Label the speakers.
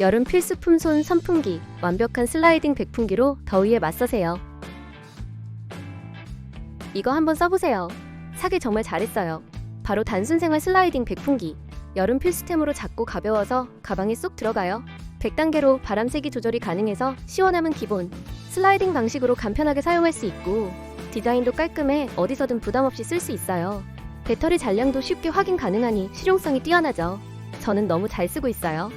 Speaker 1: 여름 필수품 손 선풍기, 완벽한 슬라이딩 백풍기로 더위에 맞서세요. 이거 한번 써보세요. 사길 정말 잘했어요. 바로 단순 생활 슬라이딩 백풍기. 여름 필수템으로 작고 가벼워서 가방에 쏙 들어가요. 100단계로 바람 세기 조절이 가능해서 시원함은 기본. 슬라이딩 방식으로 간편하게 사용할 수 있고 디자인도 깔끔해 어디서든 부담 없이 쓸 수 있어요. 배터리 잔량도 쉽게 확인 가능하니 실용성이 뛰어나죠. 저는 너무 잘 쓰고 있어요.